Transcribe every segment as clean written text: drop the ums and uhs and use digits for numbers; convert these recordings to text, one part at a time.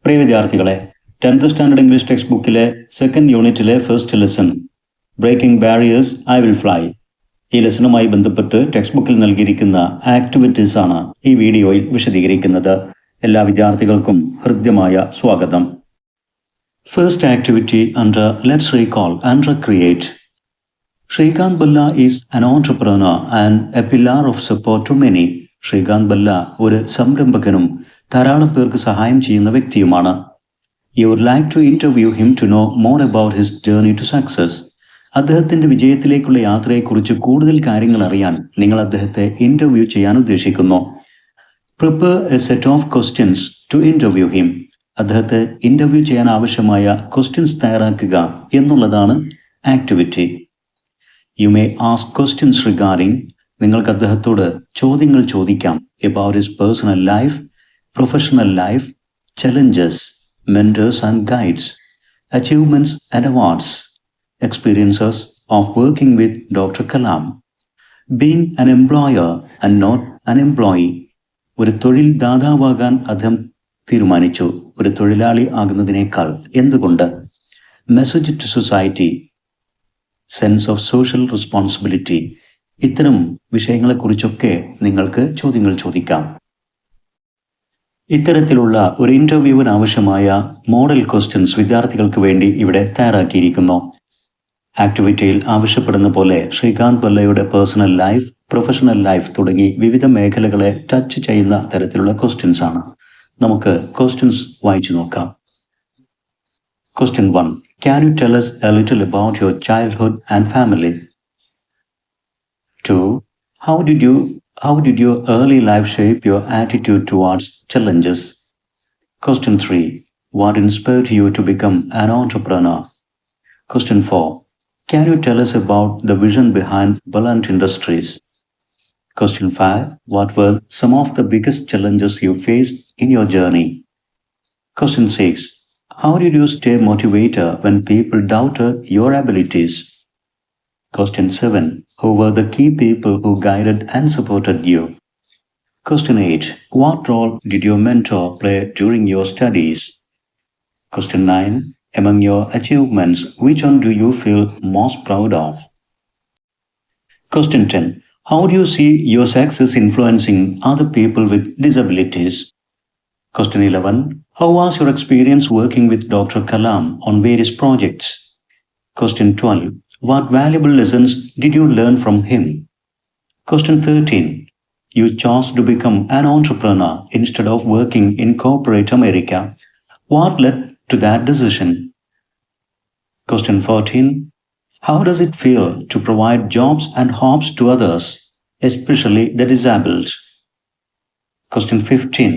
പ്രിയ വിദ്യാർത്ഥികളെ, 10th standard English text ബുക്കിലെ second യൂണിറ്റിലെ first lesson breaking barriers I will fly. ഈ ലെസണുമായി ബന്ധപ്പെട്ട് ടെക്സ്റ്റ് ബുക്കിൽ നൽകിയിരിക്കുന്ന ആക്ടിവിറ്റീസ് ആണ് ഈ വീഡിയോയിൽ വിശദീകരിക്കുന്നത്. എല്ലാ വിദ്യാർത്ഥികൾക്കും ഹൃദ്യമായ സ്വാഗതം. First activity under let's recall and recreate. Srikanth Bolla is an entrepreneur and a pillar of support to many. Srikanth Bolla ഒരു സംരംഭകനും ധാരാളം പേർക്ക് സഹായം ചെയ്യുന്ന വ്യക്തിയുമാണ്. You would like to interview him to know more about his journey to success. അദ്ദേഹത്തിൻ്റെ വിജയത്തിലേക്കുള്ള യാത്രയെക്കുറിച്ച് കൂടുതൽ കാര്യങ്ങൾ അറിയാൻ നിങ്ങൾ അദ്ദേഹത്തെ ഇൻ്റർവ്യൂ ചെയ്യാൻ ഉദ്ദേശിക്കുന്നു. Prepare a set of questions to interview him. അദ്ദേഹത്തെ ഇൻ്റർവ്യൂ ചെയ്യാൻ ആവശ്യമായ ക്വസ്റ്റ്യൻസ് തയ്യാറാക്കുക എന്നുള്ളതാണ് activity. You may ask questions regarding. നിങ്ങൾക്ക് അദ്ദേഹത്തോട് ചോദ്യങ്ങൾ ചോദിക്കാം. About his personal life, professional life, challenges, mentors and guides, achievements and awards, experiences of working with Dr. Kalam, being an employer and not an employee. ഒരു തൊഴിൽ ദാതാവാകാൻ അദ്ദേഹം തീരുമാനിച്ചു, ഒരു തൊഴിലാളി ആകുന്നതിനേക്കാൾ. എന്തുകൊണ്ട്? Message to society, sense of social responsibility. ഇത്തരം വിഷയങ്ങളെക്കുറിച്ചൊക്കെ നിങ്ങൾക്ക് ചോദ്യങ്ങൾ ചോദിക്കാം. ഇത്തരത്തിലുള്ള ഒരു ഇൻ്റർവ്യൂവിന് ആവശ്യമായ മോഡൽ ക്വസ്റ്റ്യൻസ് വിദ്യാർത്ഥികൾക്ക് വേണ്ടി ഇവിടെ തയ്യാറാക്കിയിരിക്കുന്നു. ആക്ടിവിറ്റിയിൽ ആവശ്യപ്പെടുന്ന പോലെ ശ്രീകാന്ത് ബല്ലയുടെ പേഴ്സണൽ ലൈഫ്, പ്രൊഫഷണൽ ലൈഫ് തുടങ്ങി വിവിധ മേഖലകളെ ടച്ച് ചെയ്യുന്ന തരത്തിലുള്ള ക്വസ്റ്റ്യൻസ് ആണ്. നമുക്ക് ക്വസ്റ്റ്യൻസ് വായിച്ചു നോക്കാം. Question 1. Can you tell us a little about your childhood and family? 2. How did your early life shape your attitude towards challenges? Question 3. What inspired you to become an entrepreneur? Question 4. Can you tell us about the vision behind Valant Industries? Question 5. What were some of the biggest challenges you faced in your journey? Question 6. How did you stay motivated when people doubted your abilities? Question 7. Who were the key people who guided and supported you? Question 8. What role did your mentor play during your studies? Question 9. Among your achievements, which one do you feel most proud of? Question 10. How do you see your success influencing other people with disabilities? Question 11. How was your experience working with Dr. Kalam on various projects? Question 12. What valuable lessons did you learn from him? Question 13. You chose to become an entrepreneur instead of working in corporate America. What led to that decision? Question 14. How does it feel to provide jobs and hopes to others, especially the disabled? Question 15.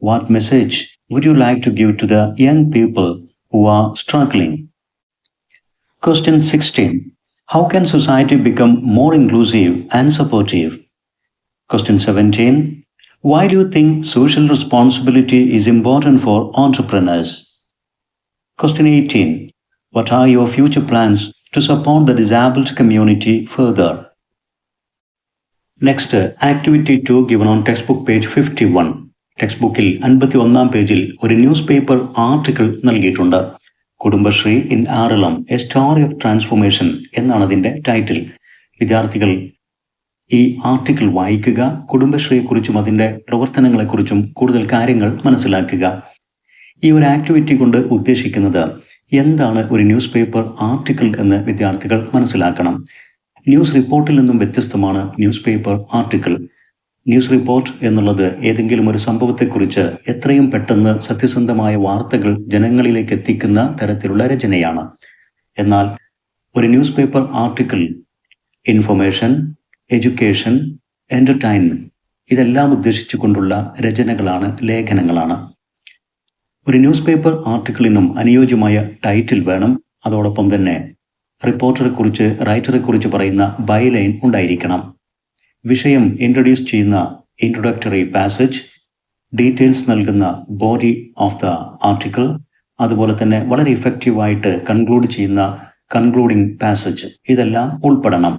What message would you like to give to the young people who are struggling? Question 16. How can society become more inclusive and supportive? Question 17. Why do you think social responsibility is important for entrepreneurs? Question 18. What are your future plans to support the disabled community further? Next, Activity 2 given on textbook page 51. Text ബുക്കിൽ 51-ാം പേജിൽ ഒരു newspaper article നൽകിയിട്ടുണ്ട്. Kudumbashree in Aralam A story of transformation എന്നാണ് അതിൻ്റെ title. വിദ്യാർത്ഥികൾ ഈ article വായിക്കുക, കുടുംബശ്രീയെക്കുറിച്ചും അതിൻ്റെ പ്രവർത്തനങ്ങളെക്കുറിച്ചും കൂടുതൽ കാര്യങ്ങൾ മനസ്സിലാക്കുക. ഈ ഒരു ആക്ടിവിറ്റി കൊണ്ട് ഉദ്ദേശിക്കുന്നത് എന്താണ് ഒരു ന്യൂസ് പേപ്പർ ആർട്ടിക്കിൾ എന്ന് വിദ്യാർത്ഥികൾ മനസ്സിലാക്കണം. ന്യൂസ് റിപ്പോർട്ടിൽ നിന്നും വ്യത്യസ്തമാണ് news paper article. News report എന്നുള്ളത് ഏതെങ്കിലും ഒരു സംഭവത്തെക്കുറിച്ച് എത്രയും പെട്ടെന്ന് സത്യസന്ധമായ വാർത്തകൾ ജനങ്ങളിലേക്ക് എത്തിക്കുന്ന തരത്തിലുള്ള രചനയാണ്. എന്നാൽ ഒരു newspaper article information, education, entertainment ഇതെല്ലാം ഉദ്ദേശിച്ചുകൊണ്ടുള്ള രചനകളാണ്, ലേഖനങ്ങളാണ്. ഒരു ന്യൂസ് പേപ്പർ ആർട്ടിക്കിളിനും അനുയോജ്യമായ ടൈറ്റിൽ വേണം. അതോടൊപ്പം തന്നെ റിപ്പോർട്ടറെക്കുറിച്ച്, റൈറ്ററെക്കുറിച്ച് പറയുന്ന ബൈലൈൻ ഉണ്ടായിരിക്കണം. വിഷയം ഇൻട്രൊഡ്യൂസ് ചെയ്യുന്ന ഇൻട്രൊഡക്ടറി പാസേജ്, ഡീറ്റെയിൽസ് നൽകുന്ന ബോഡി ഓഫ് ദ ആർട്ടിക്കിൾ, അതുപോലെ തന്നെ വളരെ ഇഫക്റ്റീവായിട്ട് കൺക്ലൂഡ് ചെയ്യുന്ന കൺക്ലൂഡിംഗ് പാസേജ്, ഇതെല്ലാം ഉൾപ്പെടണം.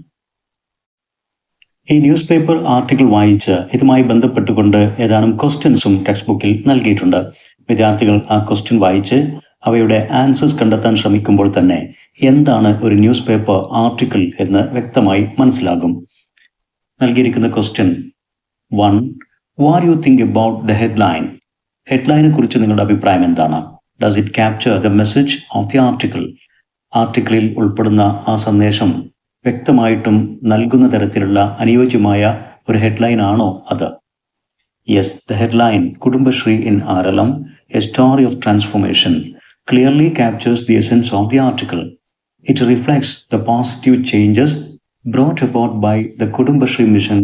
ഈ ന്യൂസ് പേപ്പർ ആർട്ടിക്കിൾ വായിച്ച് ഇതുമായി ബന്ധപ്പെട്ടുകൊണ്ട് ഏതാനും ക്വസ്റ്റ്യൻസും ടെക്സ്റ്റ് ബുക്കിൽ നൽകിയിട്ടുണ്ട്. വിദ്യാർത്ഥികൾ ആ ക്വസ്റ്റ്യൻ വായിച്ച് അവയുടെ ആൻസേഴ്സ് കണ്ടെത്താൻ ശ്രമിക്കുമ്പോൾ തന്നെ എന്താണ് ഒരു ന്യൂസ് പേപ്പർ ആർട്ടിക്കിൾ എന്ന് വ്യക്തമായി മനസ്സിലാകും. നൽകിയിരിക്കുന്ന question 1. What you think about the headline? ഹെഡ്ലൈനെ കുറിച്ച് നിങ്ങളുടെ അഭിപ്രായം എന്താണ്? Does it capture the message of the article? ആർട്ടിക്കിളിൽ ഉൾപ്പെടുന്ന ആ സന്ദേശം വ്യക്തമായിട്ടും നൽകുന്ന തരത്തിലുള്ള അനുയോജ്യമായ ഒരു ഹെഡ്ലൈൻ ആണോ അത്? Yes, the headline Kudumbashree in Aralam, a story of transformation, clearly captures the essence of the article. It reflects the positive changes brought about by the Kudumbashree mission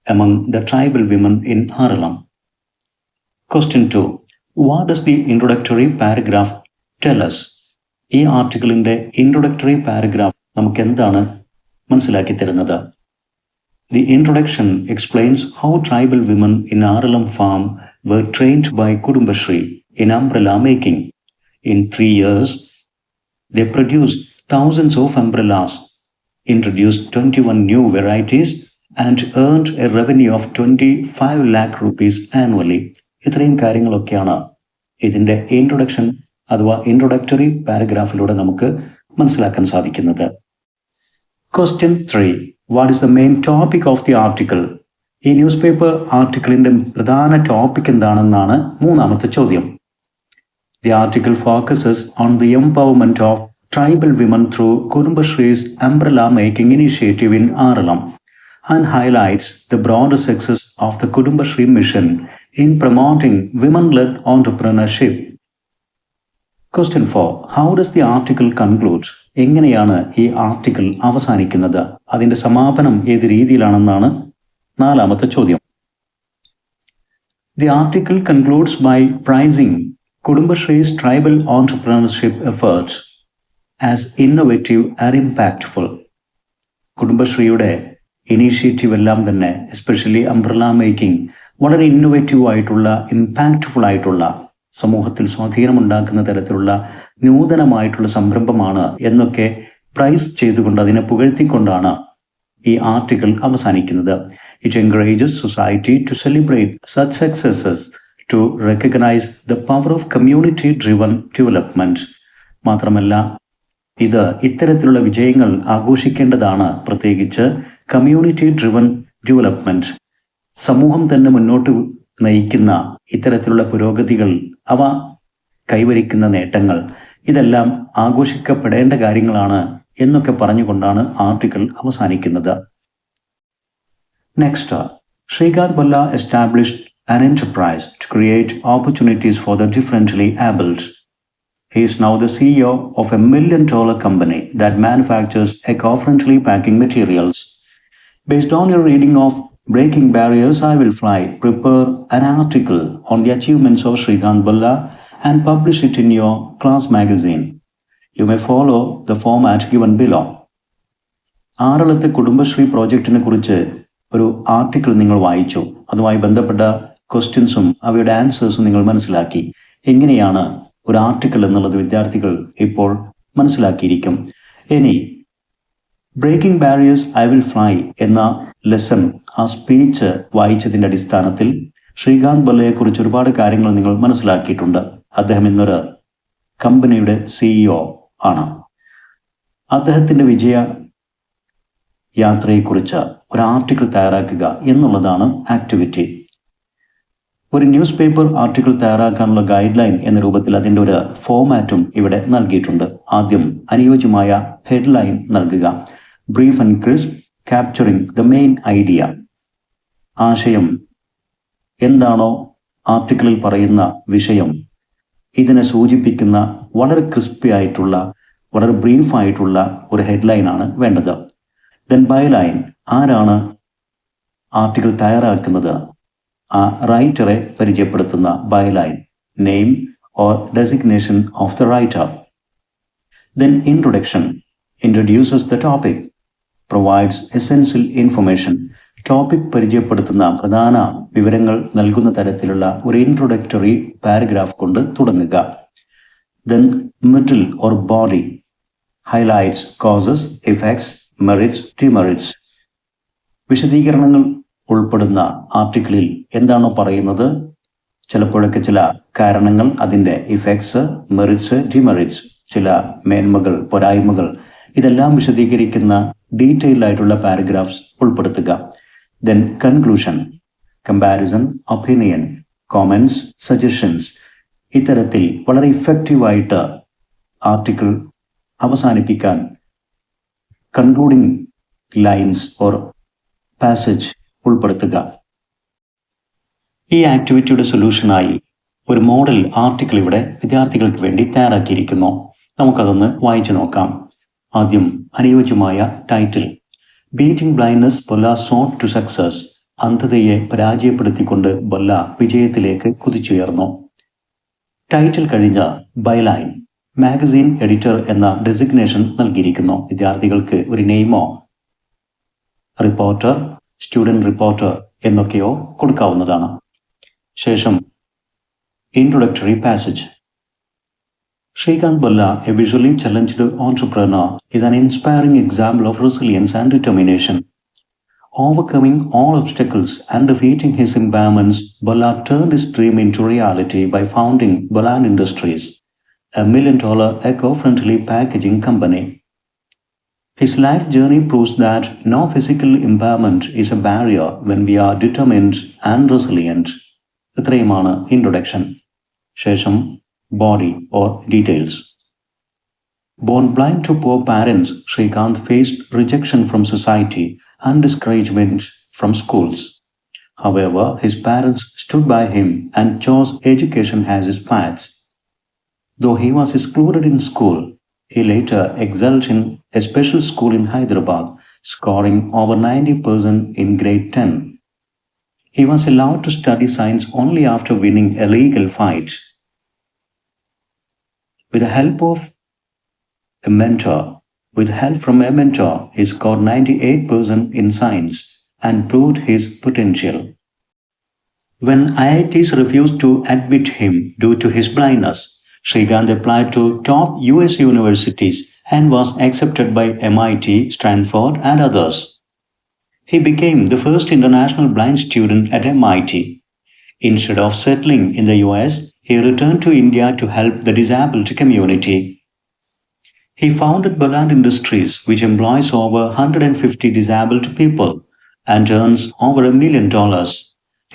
among the tribal women in Aralam. Question 2. What does the introductory paragraph tell us? ഈ ആർട്ടിക്കിളിൻ്റെ introductory paragraph നമുക്ക് എന്താണ് മനസ്സിലാക്കി തരുന്നത്? The introduction explains how tribal women in Aralam farm were trained by Kudumbashree in umbrella making. In 3 years, they produced thousands of umbrellas, introduced 21 new varieties, and earned a revenue of 25 lakh rupees annually. ഇത്രയും കാര്യങ്ങളൊക്കെയാണ് ഇതിൻ്റെ introduction അഥവാ introductory പാരഗ്രാഫിലൂടെ നമുക്ക് മനസ്സിലാക്കാൻ സാധിക്കുന്നത്. Question 3. What is the main topic of the article? ഈ news paper ആർട്ടിക്കിളിൻ്റെ പ്രധാന topic എന്താണെന്നാണ് മൂന്നാമത്തെ ചോദ്യം. The article focuses on the empowerment of tribal women through Kudumbashree's umbrella making initiative in Aralam and highlights the broader success of the Kudumbashree mission in promoting women-led entrepreneurship. Question 4. How does the article conclude? എങ്ങനെയാണ് ഈ article അവസാനിക്കുന്നത്? അതിൻ്റെ സമാപനം ഏത് രീതിയിലാണെന്നാണ് നാലാമത്തെ ചോദ്യം. The article concludes by praising Kudumbashree's tribal entrepreneurship efforts as innovative and impactful. കുടുംബശ്രീയുടെ initiative എല്ലാം തന്നെ എസ്പെഷ്യലി അംബ്രല്ല മേക്കിംഗ് വളരെ ഇന്നോവേറ്റീവ് ആയിട്ടുള്ള ഇമ്പാക്റ്റ്ഫുൾ ആയിട്ടുള്ള സമൂഹത്തിൽ സ്വാധീനമുണ്ടാക്കുന്ന തരത്തിലുള്ള നൂതനമായിട്ടുള്ള സംരംഭമാണ് എന്നൊക്കെ പ്രൈസ് ചെയ്തുകൊണ്ട് അതിനെ പുകഴ്ത്തിക്കൊണ്ടാണ് ഈ ആർട്ടിക്കിൾ അവസാനിക്കുന്നത്. It encourages society to celebrate such successes to recognise the power of community driven development. മാത്രമല്ല ഇത് ഇത്തരത്തിലുള്ള വിജയങ്ങൾ ആഘോഷിക്കേണ്ടതാണ്, പ്രത്യേകിച്ച് കമ്മ്യൂണിറ്റി ഡ്രിവൺ ഡെവലപ്മെന്റ്. സമൂഹം തന്നെ മുന്നോട്ട് നയിക്കുന്ന ഇത്തരത്തിലുള്ള പുരോഗതികൾ, അവ കൈവരിക്കുന്ന നേട്ടങ്ങൾ, ഇതെല്ലാം ആഘോഷിക്കപ്പെടേണ്ട കാര്യങ്ങളാണ് എന്നൊക്കെ പറഞ്ഞുകൊണ്ടാണ് ആർട്ടിക്കിൾ അവസാനിക്കുന്നത്. Next, Srikanth Bolla established an enterprise to create opportunities for the differently abled. He is now the CEO of a $1 million company that manufactures eco-friendly packing materials. Based on your reading of Breaking Barriers, I Will Fly, prepare an article on the achievements of Srikanth Balla and publish it in your class magazine. You may follow the format given below. ആറളത്തെ കുടുംബശ്രീ പ്രോജക്റ്റിനെ കുറിച്ച് ഒരു article നിങ്ങൾ വായിച്ചു. അതുമായി ബന്ധപ്പെട്ട ക്വസ്റ്റ്യൻസും അവയുടെ ആൻസേഴ്സും നിങ്ങൾ മനസ്സിലാക്കി. എങ്ങനെയാണ് ഒരു ആർട്ടിക്കിൾ എന്നുള്ളത് വിദ്യാർത്ഥികൾ ഇപ്പോൾ മനസ്സിലാക്കിയിരിക്കും. ഇനി breaking barriers I will fly എന്ന ലെസൺ, ആ സ്പീച്ച് വായിച്ചതിൻ്റെ അടിസ്ഥാനത്തിൽ ശ്രീകാന്ത് ബല്ലയെക്കുറിച്ച് ഒരുപാട് കാര്യങ്ങൾ നിങ്ങൾ മനസ്സിലാക്കിയിട്ടുണ്ട്. അദ്ദേഹം ഇന്നൊരു കമ്പനിയുടെ CEO ആണ്. അദ്ദേഹത്തിൻ്റെ വിജയ യാത്രയെക്കുറിച്ച് ഒരു ആർട്ടിക്കിൾ തയ്യാറാക്കുക എന്നുള്ളതാണ് ആക്ടിവിറ്റി. ഒരു ന്യൂസ് പേപ്പർ ആർട്ടിക്കിൾ തയ്യാറാക്കാനുള്ള ഗൈഡ് ലൈൻ എന്ന രൂപത്തിൽ അതിൻ്റെ ഒരു ഫോമാറ്റും ഇവിടെ നൽകിയിട്ടുണ്ട്. ആദ്യം അനുയോജ്യമായ ഹെഡ്ലൈൻ നൽകുക. Brief and crisp, capturing the main idea. ആശയം എന്താണോ ആർട്ടിക്കിളിൽ പറയുന്ന വിഷയം, ഇതിനെ സൂചിപ്പിക്കുന്ന വളരെ ക്രിസ്പി ആയിട്ടുള്ള, വളരെ ബ്രീഫായിട്ടുള്ള ഒരു ഹെഡ്ലൈനാണ് വേണ്ടത്. ദെൻ ബൈലൈൻ, ആരാണ് ആർട്ടിക്കിൾ തയ്യാറാക്കുന്നത്, ആ റൈറ്ററെ പരിചയപ്പെടുത്തുന്ന byline, name or designation of the writer. Then introduction, introduces the topic, provides essential information. Topic പരിചയപ്പെടുത്തുന്ന പ്രധാന വിവരങ്ങൾ നൽകുന്ന തരത്തിലുള്ള ഒരു ഇൻട്രൊഡക്ടറി പാരഗ്രാഫ് കൊണ്ട് തുടങ്ങുക. Then middle or body, highlights causes, effects, merits, demerits. വിശദീകരണങ്ങൾ ഉൾപ്പെടുന്ന ആർട്ടിക്കിളിൽ എന്താണോ പറയുന്നത് ചിലപ്പോഴൊക്കെ ചില കാരണങ്ങൾ, അതിൻ്റെ ഇഫക്ട്സ്, മെറിറ്റ്സ്, ഡിമെറിറ്റ്സ്, ചില മേന്മകൾ, പോരായ്മകൾ, ഇതെല്ലാം വിശദീകരിക്കുന്ന ഡീറ്റെയിൽഡ് ആയിട്ടുള്ള പാരഗ്രാഫ്സ് ഉൾപ്പെടുത്തുക. Then conclusion, comparison, opinion, Commons, suggestions, ഇത്തരത്തിൽ വളരെ ഇഫക്റ്റീവായിട്ട് ആർട്ടിക്കിൾ അവസാനിപ്പിക്കാൻ കൺക്ലൂഡിംഗ് ലൈൻസ് ഓർ പാസേജ് ഉൾപ്പെടുത്തുക. ഈ ആക്ടിവിറ്റിയുടെ സൊല്യൂഷനായി ഒരു മോഡൽ ആർട്ടിക്കിൾ ഇവിടെ വിദ്യാർത്ഥികൾക്ക് വേണ്ടി തയ്യാറാക്കിയിരിക്കുന്നു. നമുക്കതൊന്ന് വായിച്ചു നോക്കാം. ആദ്യം അനുയോജ്യമായ title: beating blindness, Bolla soared to success. അന്ധതയെ പരാജയപ്പെടുത്തിക്കൊണ്ട് ബൊല്ല വിജയത്തിലേക്ക് കുതിച്ചുയർന്നു. ടൈറ്റിൽ കഴിഞ്ഞ ബൈലൈൻ: മാഗസീൻ എഡിറ്റർ എന്ന ഡെസിഗ്നേഷൻ നൽകിയിരിക്കുന്നു. വിദ്യാർത്ഥികൾക്ക് ഒരു നെയിമോ റിപ്പോർട്ടർ, സ്റ്റുഡൻറ് റിപ്പോർട്ടർ എന്നൊക്കെയോ കൊടുക്കാവുന്നതാണ്. ശേഷം introductory passage. Srikanth Bolla, a visually challenged entrepreneur, is an inspiring example of resilience and determination. Overcoming all obstacles and defeating his impairments, Bolla turned his dream into reality by founding Bolland Industries, a $1 million eco-friendly packaging company. His life journey proves that no physical impairment is a barrier when we are determined and resilient. ഇത്രയുമാണ് introduction. ശേഷം body or details. Born blind to poor parents, Srikanth faced rejection from society and discouragement from schools. However, his parents stood by him and chose education as his path. Though he was excluded in school, he later excelled in a special school in Hyderabad, scoring over 90% in grade 10. He was allowed to study science only after winning a legal fight. With the help from a mentor, he scored 98% in science and proved his potential. When IITs refused to admit him due to his blindness, Srikanth applied to top US universities and was accepted by MIT, Stanford, and others. He became the first international blind student at MIT. Instead of settling in the US, he returned to India to help the disabled community. He founded Bolland Industries, which employs over 150 disabled people and earns over $1 million.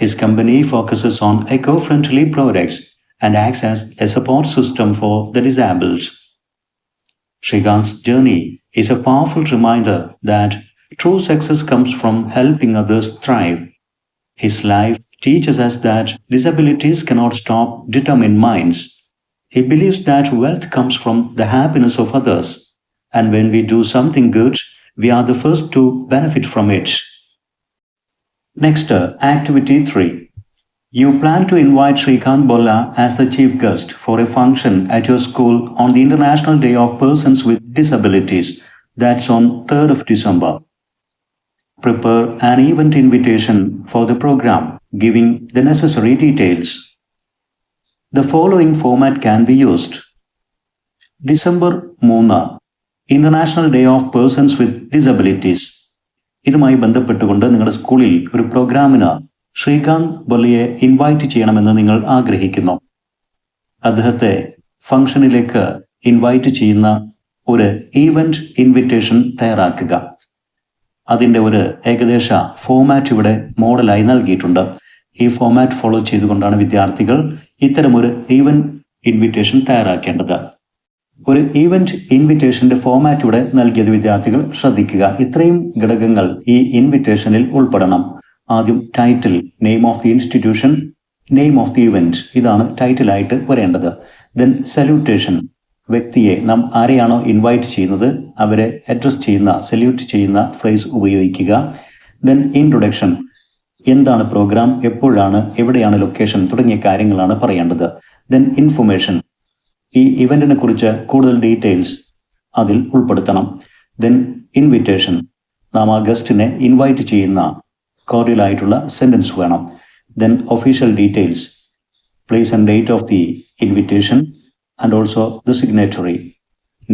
His company focuses on eco-friendly products and acts as a support system for the disabled. Srikanth's journey is a powerful reminder that true success comes from helping others thrive. His life teaches us that disabilities cannot stop determined minds. He believes that wealth comes from the happiness of others, and when we do something good, we are the first to benefit from it. Next, Activity 3. You plan to invite Srikanth Bolla as the chief guest for a function at your school on the International Day of Persons with Disabilities. That's on 3rd of December. Prepare an event invitation for the program, giving the necessary details. The following format can be used. December 3, International Day of Persons with Disabilities. ഇതുമായി ബന്ധപ്പെട്ടുകൊണ്ട് നിങ്ങളുടെ സ്കൂളിൽ ഒരു പ്രോഗ്രാമിന് Srikanth ബൊല്ലയെ invite ചെയ്യണമെന്ന് നിങ്ങൾ ആഗ്രഹിക്കുന്നു. അദ്ദേഹത്തെ ഫംഗ്ഷനിലേക്ക് ഇൻവൈറ്റ് ചെയ്യുന്ന ഒരു ഈവന്റ് ഇൻവിറ്റേഷൻ തയ്യാറാക്കുക. അതിൻ്റെ ഒരു ഏകദേശ ഫോമാറ്റ് ഇവിടെ മോഡലായി നൽകിയിട്ടുണ്ട്. ഈ ഫോമാറ്റ് ഫോളോ ചെയ്തുകൊണ്ടാണ് വിദ്യാർത്ഥികൾ ഇത്തരമൊരു ഈവന്റ് ഇൻവിറ്റേഷൻ തയ്യാറാക്കേണ്ടത്. ഒരു ഈവന്റ് ഇൻവിറ്റേഷന്റെ ഫോമാറ്റ് ഇവിടെ നൽകിയത് വിദ്യാർത്ഥികൾ ശ്രദ്ധിക്കുക. ഇത്രയും ഘടകങ്ങൾ ഈ ഇൻവിറ്റേഷനിൽ ഉൾപ്പെടണം. ആദ്യം title, name of the institution, name of the event, ഇതാണ് ടൈറ്റിലായിട്ട് വരേണ്ടത്. ദെൻ സല്യൂട്ടേഷൻ, വ്യക്തിയെ, നാം ആരെയാണോ ഇൻവൈറ്റ് ചെയ്യുന്നത് അവരെ അഡ്രസ് ചെയ്യുന്ന, സല്യൂട്ട് ചെയ്യുന്ന ഫ്രേസ് ഉപയോഗിക്കുക. ദെൻ ഇൻട്രൊഡക്ഷൻ, എന്താണ് പ്രോഗ്രാം, എപ്പോഴാണ്, എവിടെയാണ് ലൊക്കേഷൻ തുടങ്ങിയ കാര്യങ്ങളാണ് പറയേണ്ടത്. ദെൻ ഇൻഫർമേഷൻ, ഈ ഇവന്റിനെ കുറിച്ച് കൂടുതൽ ഡീറ്റെയിൽസ് അതിൽ ഉൾപ്പെടുത്തണം. ദെൻ ഇൻവിറ്റേഷൻ, നാം ആ ഗസ്റ്റിനെ ഇൻവൈറ്റ് ചെയ്യുന്ന കോർഡിയലായിട്ടുള്ള സെൻറ്റൻസ് വേണം. Then official details, place and date of the invitation and also the signatory,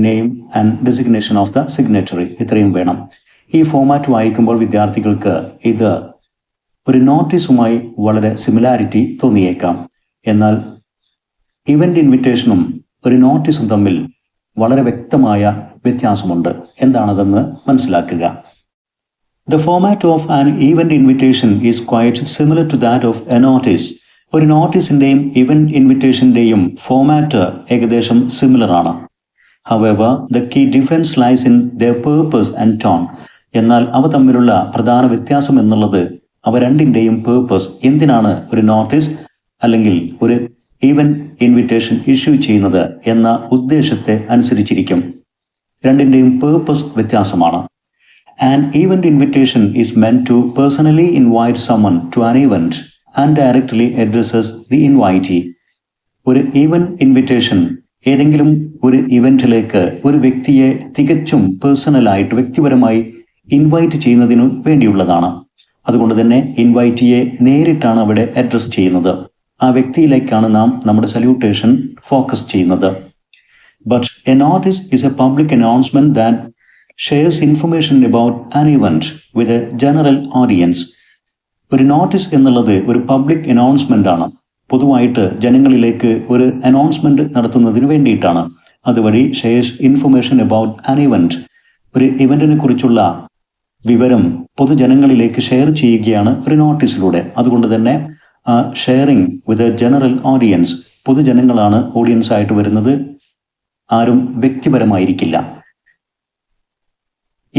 name and designation of the signatory, ഇത്രയും വേണം. ഈ ഫോമാറ്റ് വായിക്കുമ്പോൾ വിദ്യാർത്ഥികൾക്ക് ഇത് ഒരു നോട്ടീസുമായി വളരെ സിമിലാരിറ്റി തോന്നിയേക്കാം. എന്നാൽ ഇവൻ്റ് ഇൻവിറ്റേഷനും ഒരു നോട്ടീസും തമ്മിൽ വളരെ വ്യക്തമായ വ്യത്യാസമുണ്ട്. എന്താണതെന്ന് മനസ്സിലാക്കുക. The format of an event invitation is quite similar to that of a notice. ഒരു നോട്ടീസിൻ്റെയും ഇവൻ്റ് ഇൻവിറ്റേഷൻ്റെയും ഫോമാറ്റ് ഏകദേശം സിമിലർ ആണ്. However, the key difference lies in their purpose and tone. എന്നാൽ അവ തമ്മിലുള്ള പ്രധാന വ്യത്യാസം എന്നുള്ളത് അവ രണ്ടിൻ്റെയും പേർപ്പസ്, എന്തിനാണ് ഒരു നോട്ടീസ് അല്ലെങ്കിൽ ഒരു ഈവൻ്റ് ഇൻവിറ്റേഷൻ ഇഷ്യൂ ചെയ്യുന്നത് എന്ന ഉദ്ദേശത്തെ അനുസരിച്ചിരിക്കും. രണ്ടിൻ്റെയും പേർപ്പസ് വ്യത്യാസമാണ്. An event invitation is meant to personally invite someone to an event and directly addresses the invitee. ഒരു ഈവൻ്റ് ഇൻവിറ്റേഷൻ ഏതെങ്കിലും ഒരു ഇവൻറ്റിലേക്ക് ഒരു വ്യക്തിയെ തികച്ചും പേഴ്സണലായിട്ട് വ്യക്തിപരമായി ഇൻവൈറ്റ് ചെയ്യുന്നതിനു വേണ്ടിയുള്ളതാണ്. അതുകൊണ്ട് തന്നെ ഇൻവൈറ്റിയെ നേരിട്ടാണ് അവിടെ അഡ്രസ് ചെയ്യുന്നത്. ആ വ്യക്തിയിലേക്കാണ് നാം നമ്മുടെ സല്യൂട്ടേഷൻ ഫോക്കസ് ചെയ്യുന്നത്. But A notice is A public announcement that shares information about an event with a general audience. ഒരു നോട്ടീസ് എന്നുള്ളത് ഒരു പബ്ലിക് അനൗൺസ്മെന്റ് ആണ്. പൊതുവായിട്ട് ജനങ്ങളിലേക്ക് ഒരു അനൗൺസ്മെന്റ് നടത്തുന്നതിന് വേണ്ടിയിട്ടാണ്. അതുവഴി shares information about an event, ഒരു ഇവന്റിനെ കുറിച്ചുള്ള വിവരം പൊതുജനങ്ങളിലേക്ക് ഷെയർ ചെയ്യുകയാണ് ഒരു നോട്ടീസിലൂടെ. അതുകൊണ്ട് തന്നെ sharing with a general audience, പൊതുജനങ്ങളാണ് ഓഡിയൻസ് ആയിട്ട് വരുന്നത്, ആരും വ്യക്തിപരമായിരിക്കില്ല.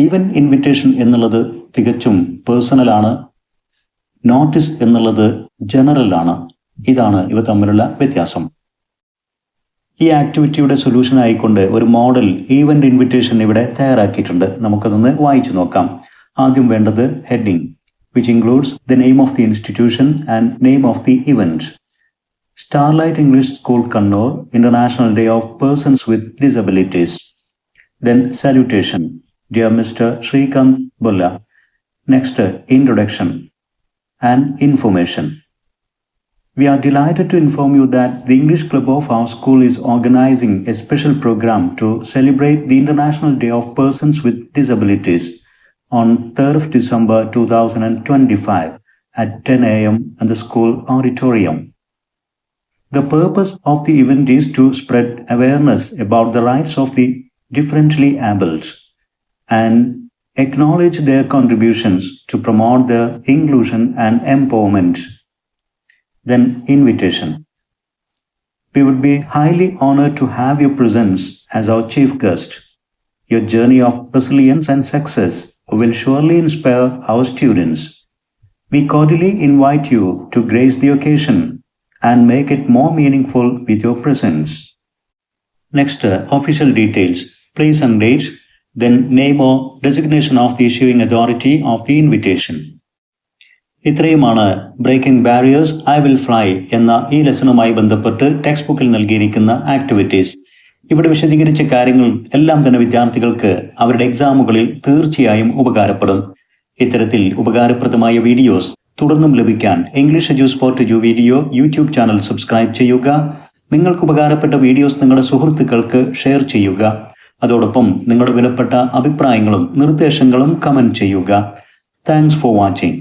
ഈവൻ്റ് ഇൻവിറ്റേഷൻ എന്നുള്ളത് തികച്ചും പേഴ്സണലാണ്, നോട്ടീസ് എന്നുള്ളത് ജനറലാണ്. ഇതാണ് ഇവ തമ്മിലുള്ള വ്യത്യാസം. ഈ ആക്ടിവിറ്റിയുടെ സൊല്യൂഷൻ ആയിക്കൊണ്ട് ഒരു മോഡൽ ഈവൻ്റ് ഇൻവിറ്റേഷൻ ഇവിടെ തയ്യാറാക്കിയിട്ടുണ്ട്. നമുക്കതൊന്ന് വായിച്ചു നോക്കാം. ആദ്യം വേണ്ടത് heading, which includes the name of the institution and name of the event. Starlight English School Kannur, International Day of Persons with Disabilities. Then salutation, dear Mr. Shrikant Bolla. Next, introduction and information. We are delighted to inform you that the English Club of our school is organizing a special program to celebrate the International Day of Persons with Disabilities on 3rd of December 2025 at 10 a.m. in the school auditorium. The purpose of the event is to spread awareness about the rights of the differently abled and acknowledge their contributions to promote their inclusion and empowerment. Then invitation. We would be highly honored to have your presence as our chief guest. Your journey of resilience and success will surely inspire our students. We cordially invite you to grace the occasion and make it more meaningful with your presence. Next, official details. Place and date, then name or designation of the issuing authority of the invitation. ഇത്രയുമാണ് breaking barriers I will fly എന്ന ഈ ലെസണുമായി ബന്ധപ്പെട്ട് text ബുക്കിൽ നൽകിയിരിക്കുന്ന activities. ഇവിടെ വിശദീകരിച്ച കാര്യങ്ങൾ എല്ലാം തന്നെ വിദ്യാർത്ഥികൾക്ക് അവരുടെ എക്സാമുകളിൽ തീർച്ചയായും ഉപകാരപ്പെടും. ഇത്തരത്തിൽ ഉപകാരപ്രദമായ വീഡിയോസ് തുടർന്നും ലഭിക്കാൻ English edu spot edu video YouTube channel subscribe ചെയ്യുക. നിങ്ങൾക്ക് ഉപകാരപ്പെട്ട വീഡിയോസ് നിങ്ങളുടെ സുഹൃത്തുക്കൾക്ക് ഷെയർ ചെയ്യുക. അതോടൊപ്പം നിങ്ങളുടെ വിലപ്പെട്ട അഭിപ്രായങ്ങളും നിർദ്ദേശങ്ങളും കമന്റ് ചെയ്യുക. Thanks for watching.